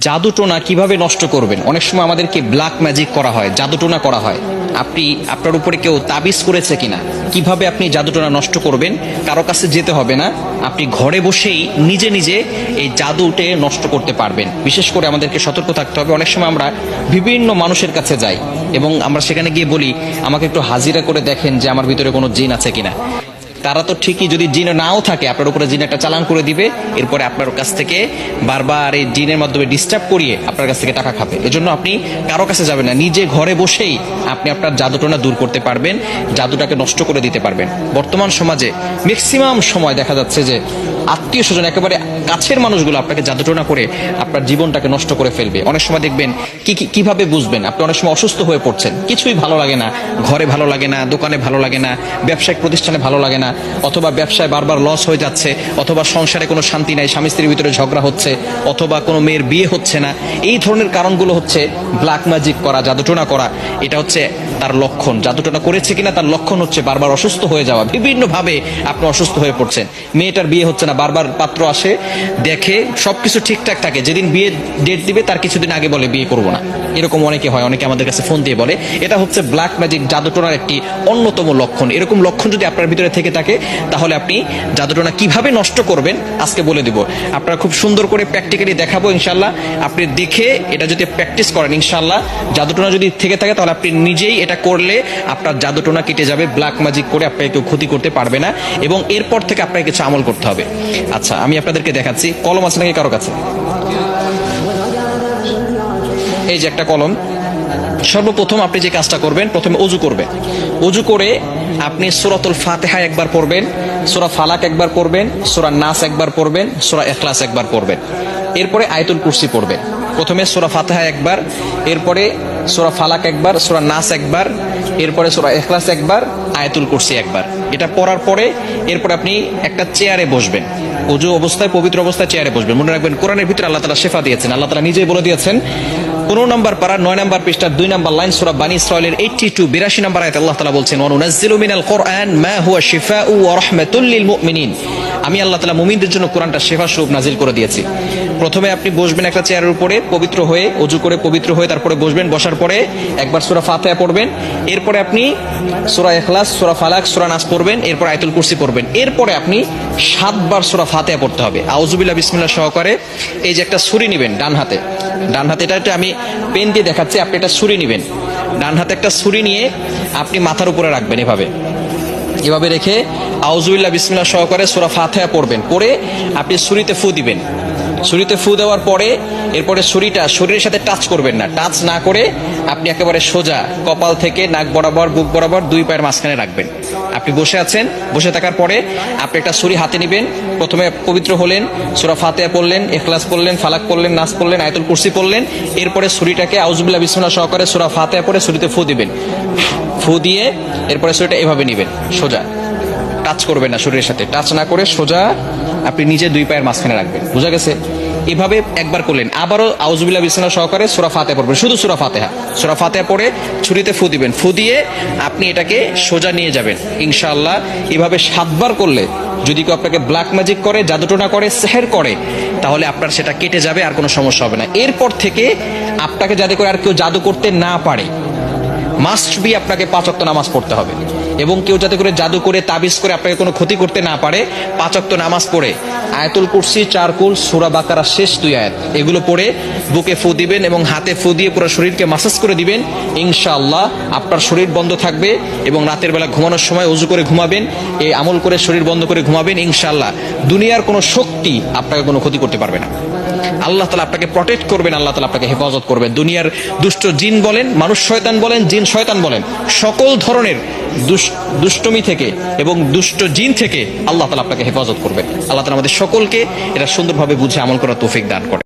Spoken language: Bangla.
জাদুটোনা কিভাবে নষ্ট করবেন। অনেক সময় আমাদেরকে ব্ল্যাক ম্যাজিক করা হয়, জাদুটোনা করা হয়। আপনি আপনার উপরে কেউ তাবিজ করেছে কিনা, কিভাবে আপনি জাদুটোনা নষ্ট করবেন, কারো কাছে যেতে হবে না, আপনি ঘরে বসেই নিজে নিজে এই জাদুটে নষ্ট করতে পারবেন। বিশেষ করে আমাদেরকে সতর্ক থাকতে হবে। অনেক সময় আমরা বিভিন্ন মানুষের কাছে যাই এবং আমরা সেখানে গিয়ে বলি, আমাকে একটু হাজিরা করে দেখেন যে আমার ভিতরে কোনো জিন আছে কিনা। তারা তো ঠিকই, যদি জিন নাও থাকে আপনার উপরে জিন একটা চালান করে দিবে, এরপরে আপনার কাছ থেকে বারবার এই জিনের মাধ্যমে ডিস্টার্ব করিয়ে আপনার কাছ থেকে টাকা খাবে। এজন্য আপনি কারো কাছে যাবেন না, নিজে ঘরে বসেই আপনি আপনার জাদুটোনা দূর করতে পারবেন, জাদুটাকে নষ্ট করে দিতে পারবেন। বর্তমান সমাজে ম্যাক্সিমাম সময় দেখা যাচ্ছে যে আত্মীয় স্বজন, একেবারে কাছের মানুষগুলো আপনাকে জাদুটোনা করে আপনার জীবনটাকে নষ্ট করে ফেলবে। অনেক সময় দেখবেন কিভাবে বুঝবেন, আপনি অনেক সময় অসুস্থ হয়ে পড়ছেন, কিছুই ভালো লাগে না, ঘরে ভালো লাগে না, দোকানে ভালো লাগে না, ব্যবসায়িক প্রতিষ্ঠানে ভালো লাগে না, অথবা ব্যবসায় বারবার লস হয়ে যাচ্ছে, অথবা সংসারে কোনো শান্তি নাই, স্বামী স্ত্রীর ভিতরে ঝগড়া হচ্ছে, অথবা কোনো মেয়ের বিয়ে হচ্ছে না। এই ধরনের কারণগুলো হচ্ছে ব্ল্যাক ম্যাজিক করা, জাদুটোনা করা। এটা হচ্ছে তার লক্ষণ। জাদুটোনা করেছে কিনা তার লক্ষণ হচ্ছে বারবার অসুস্থ হয়ে যাওয়া, বিভিন্নভাবে আপনি অসুস্থ হয়ে পড়ছেন। মেয়েটার বিয়ে হচ্ছে না, বারবার পাত্র আসে, দেখে সবকিছু ঠিকঠাক থাকে, যেদিন বিয়ে ডেট দিবে তার কিছুদিন আগে বলে বিয়ে করবো না। এরকম অনেকে হয়, অনেকে আমাদের কাছে ফোন দিয়ে বলে। এটা হচ্ছে ব্ল্যাক ম্যাজিক, জাদুটোনার একটি অন্যতম লক্ষণ। এরকম লক্ষণ যদি আপনার ভিতরে থেকে থাকে, তাহলে আপনি জাদুটোনা কিভাবে নষ্ট করবেন আজকে বলে দিব। আপনারা খুব সুন্দর করে প্র্যাকটিক্যালি দেখাবো ইনশাল্লাহ। আপনি দেখে এটা যদি প্র্যাকটিস করেন, ইনশাল্লাহ জাদুটোনা যদি থেকে থাকে তাহলে আপনি নিজেই এটা করলে আপনার জাদুটোনা কেটে যাবে। ব্ল্যাক ম্যাজিক করে আপনাকে কেউ ক্ষতি করতে পারবে না, এবং এরপর থেকে আপনাকে কিছু আমল করতে হবে। আচ্ছা, আমি আপনাদেরকে দেখাচ্ছি। কলম আছে নাকি কারো কাছে? এই যে একটা কলম। সর্বপ্রথম আপনি যে কাজটা করবেন, প্রথমে অজু করবেন। অজু করে আপনি সূরাতুল ফাতিহা একবার পড়বেন, সূরা ফালাক একবার পড়বেন, সূরা নাস একবার পড়বেন, সূরা ইখলাস একবার পড়বেন। এরপরে আয়াতুল কুরসি পড়বেন। প্রথমে সূরা ফাতিহা একবার, এরপরে সূরা ফালাক একবার, সূরা নাস একবার, এরপরে সূরা ইখলাস একবার, আয়াতুল কুরসি একবার। এটা পড়ার পরে এরপর আপনি একটা চেয়ারে বসবেন। ওযু অবস্থায়, পবিত্র অবস্থায় চেয়ারে বসবেন। মনে রাখবেন, কোরআনের ভিতরে আল্লাহ তাআলা শিফা দিয়েছেন। আল্লাহ তাআলা নিজেই বলে দিয়েছেন, 15 নম্বর পারা 9 নম্বর পৃষ্ঠা 2 নম্বর লাইন, সূরা বানী ইসরাঈলের 82 নম্বর আয়াতে আল্লাহ তাআলা বলছেন, ওয়া নুনাজ্জিলু মিনাল কুরআন মা হুয়া শিফাউ ওয়া রাহমাতুল লিল মুমিনিন। আমি আল্লাহ তাআলা মুমিনদের জন্য কোরআনটা শিফা স্বরূপ নাজিল করে দিয়েছি। প্রথমে আপনি বসবেন একটা চেয়ারের উপরে, পবিত্র হয়ে, ওযু করে পবিত্র হয়ে তারপরে বসবেন। বসার পরে একবার সূরা ফাতিহা পড়বেন, এরপরে আপনি সূরা ইখলাস, সূরা ফালাক, সূরা নাস পড়বেন, এরপর আয়াতুল কুরসি পড়বেন। এরপরে আপনি 7 বার সূরা ফাতিহা পড়তে হবে। আউযুবিল্লাহ বিসমিল্লাহ সহকারে এই যে একটা ছুরি নেবেন ডান হাতে, এটা আমি পেন দিয়ে দেখাচ্ছি, আপনি একটা ছুরি নেবেন। ডান হাতে একটা ছুরি নিয়ে আপনি মাথার উপরে রাখবেন, এভাবে রেখে আউযুবিল্লাহ বিসমিল্লাহ সহকারে সূরা ফাতিহা পড়বেন। পড়ে আপনি ছুরিতে ফু দিবেন। ছুরিতে ফু দেওয়ার পরে এরপরে ছুরিটা শরীরের সাথে টাচ করবেন না। টাচ না করে আপনি একেবারে সোজা কপাল থেকে নাক বরাবর, বুক বরাবর 2 পায়ের মাঝখানে রাখবেন। আপনি বসে আছেন, বসে থাকার পরে আপনি একটা ছুরি হাতে নেবেন। প্রথমে পবিত্র হলেন, সূরা ফাতিহা পড়লেন, ইখলাস পড়লেন, ফালাক পড়লেন, নাস পড়লেন, আয়াতুল কুরসি পড়লেন। এরপরে ছুরিটাকে আউযুবিল্লাহ বিসমিল্লাহ সহকারে সূরা ফাতিহা পড়ে ছুরিতে ফু দিবেন। ফু দিয়ে এরপরে ছুরিটা এভাবে নেবেন, সোজা, টাচ করবেন না, শরীরের সাথে টাচ না করে সোজা আপনি নিজে 2 পায়ের মাঝখানে রাখবেন। বুঝা গেছে? এভাবে একবার করলেন। আবারও আউযুবিল্লাহ বিসমিল্লাহ সহকারে সূরা ফাতিহা পড়বেন, শুধু সূরা ফাতিহা পড়ে ছুরিতে ফু দিবেন। ফু দিয়ে আপনি এটাকে সোজা নিয়ে যাবেন ইনশাআল্লাহ। এভাবে 7 বার করলে যদি কেউ আপনাকে ব্ল্যাক ম্যাজিক করে, জাদুটোনা করে, সেহের করে, তাহলে আপনার সেটা কেটে যাবে, আর কোনো সমস্যা হবে না। এরপর থেকে আপনাকে যাতে করে আর কেউ জাদু করতে না পারে, মাস্ট বি আপনাকে 5 ওয়াক্ত নামাজ পড়তে হবে। এবং কেউ যাতে করে জাদু করে, তাবিজ করে আপনাকে কোনো ক্ষতি করতে না পারে, 5 ওয়াক্ত নামাজ পড়ে আয়াতুল কুরসি, 4 কুল, সূরা বাকারা শেষ 2 আয়াত, এগুলো পড়ে বুকে ফু দিবেন এবং হাতে ফু দিয়ে পুরো শরীরকে মাসাজ করে দিবেন। ইনশাআল্লাহ আপনার শরীর বন্ধ থাকবে, এবং রাতের বেলা ঘুমানোর সময় ওযু করে ঘুমাবেন, এই আমল করে শরীর বন্ধ করে ঘুমাবেন। ইনশাআল্লাহ দুনিয়ার কোনো শক্তি আপনাকে কোনো ক্ষতি করতে পারবে না। আল্লাহ তাআলা আপনাকে প্রটেক্ট করবেন, আল্লাহ তাআলা আপনাকে হেফাজত করবেন। দুনিয়ার দুষ্ট জিন বলেন, মানুষ শয়তান বলেন, জিন শয়তান বলেন, সকল ধরনের দুষ্টমি থেকে এবং দুষ্ট জিন থেকে আল্লাহ তাআলা আপনাকে হেফাজত করবেন। আল্লাহ তাআলা আমাদের সকলকে এটা সুন্দরভাবে বুঝে আমল করার তৌফিক দান করেন।